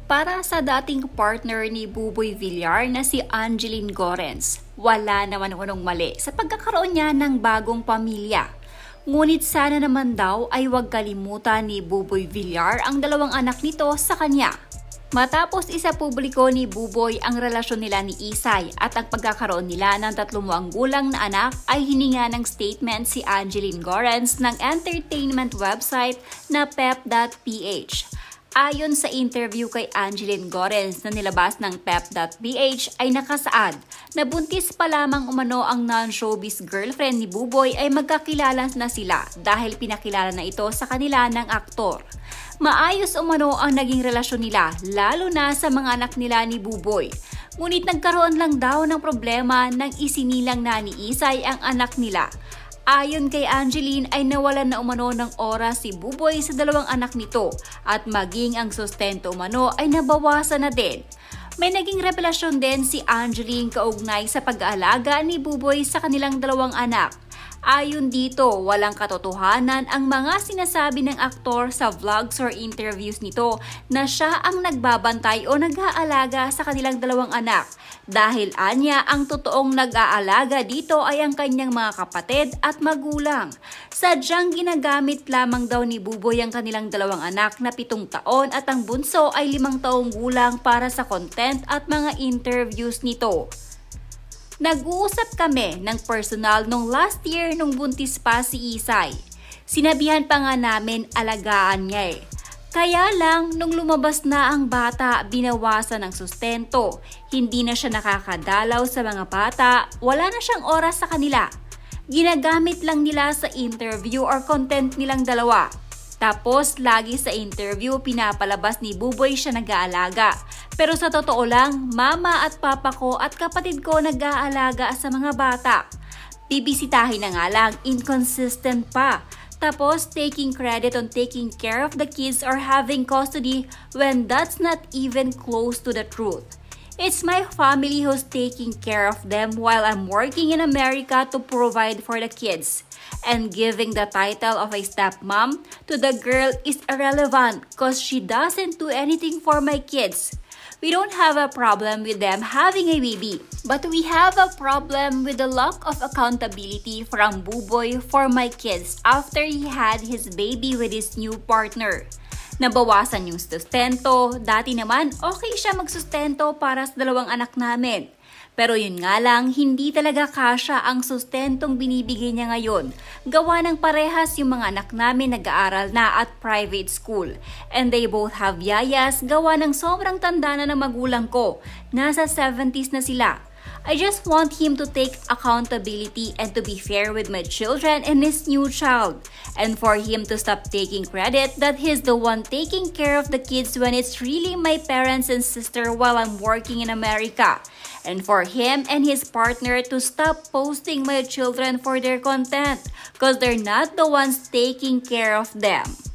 Para sa dating partner ni Buboy Villar na si Angeline Gorens, wala naman unong mali sa pagkakaroon niya ng bagong pamilya. Ngunit sana naman daw ay huwag kalimutan ni Buboy Villar ang dalawang anak nito sa kanya. Matapos isapubliko ni Buboy ang relasyon nila ni Isay at ang pagkakaroon nila ng 3 gulang na anak ay hininga ng statement si Angeline Gorens ng entertainment website na pep.ph. Ayon sa interview kay Angeline Gorens na nilabas ng pep.ph ay nakasaad na buntis pa lamang umano ang non-showbiz girlfriend ni Buboy ay magkakilala na sila dahil pinakilala na ito sa kanila ng aktor. Maayos umano ang naging relasyon nila lalo na sa mga anak nila ni Buboy. Ngunit nagkaroon lang daw ng problema nang isinilang na ni Isay ang anak nila. Ayon kay Angeline ay nawalan na umano ng oras si Buboy sa dalawang anak nito at maging ang sustento umano ay nabawasan na din. May naging revelasyon din si Angeline kaugnay sa pag-aalaga ni Buboy sa kanilang dalawang anak. Ayon dito, walang katotohanan ang mga sinasabi ng aktor sa vlogs or interviews nito na siya ang nagbabantay o nag-aalaga sa kanilang dalawang anak. Dahil anya, ang totoong nag-aalaga dito ay ang kanyang mga kapatid at magulang. Sadyang ginagamit lamang daw ni Buboy ang kanilang dalawang anak na 7 taon at ang bunso ay 5 taong gulang para sa content at mga interviews nito. Nag-uusap kami ng personal nung last year nung buntis pa si Isay. Sinabihan pa nga namin alagaan niya eh. Kaya lang, nung lumabas na ang bata, binawasan ng sustento. Hindi na siya nakakadalaw sa mga bata, wala na siyang oras sa kanila. Ginagamit lang nila sa interview or content nilang dalawa. Tapos, lagi sa interview, pinapalabas ni Buboy siya nag-aalaga. Pero sa totoo lang, mama at papa ko at kapatid ko nag-aalaga sa mga bata. Bibisitahin na nga lang, inconsistent pa. Tapos, taking credit on taking care of the kids or having custody when that's not even close to the truth. It's my family who's taking care of them while I'm working in America to provide for the kids. And giving the title of a stepmom to the girl is irrelevant because she doesn't do anything for my kids. We don't have a problem with them having a baby, but we have a problem with the lack of accountability from Buboy for my kids after he had his baby with his new partner. Nabawasan yung sustento, dati naman okay siya magsustento para sa dalawang anak namin. Pero yun nga lang, hindi talaga kasya ang sustentong binibigay niya ngayon. Gawa ng parehas yung mga anak namin nag-aaral na at private school. And they both have yayas, gawa ng sobrang tanda na ng magulang ko. Nasa 70s na sila. I just want him to take accountability and to be fair with my children and his new child. And for him to stop taking credit that he's the one taking care of the kids when it's really my parents and sister while I'm working in America. And for him and his partner to stop posting my children for their content because they're not the ones taking care of them.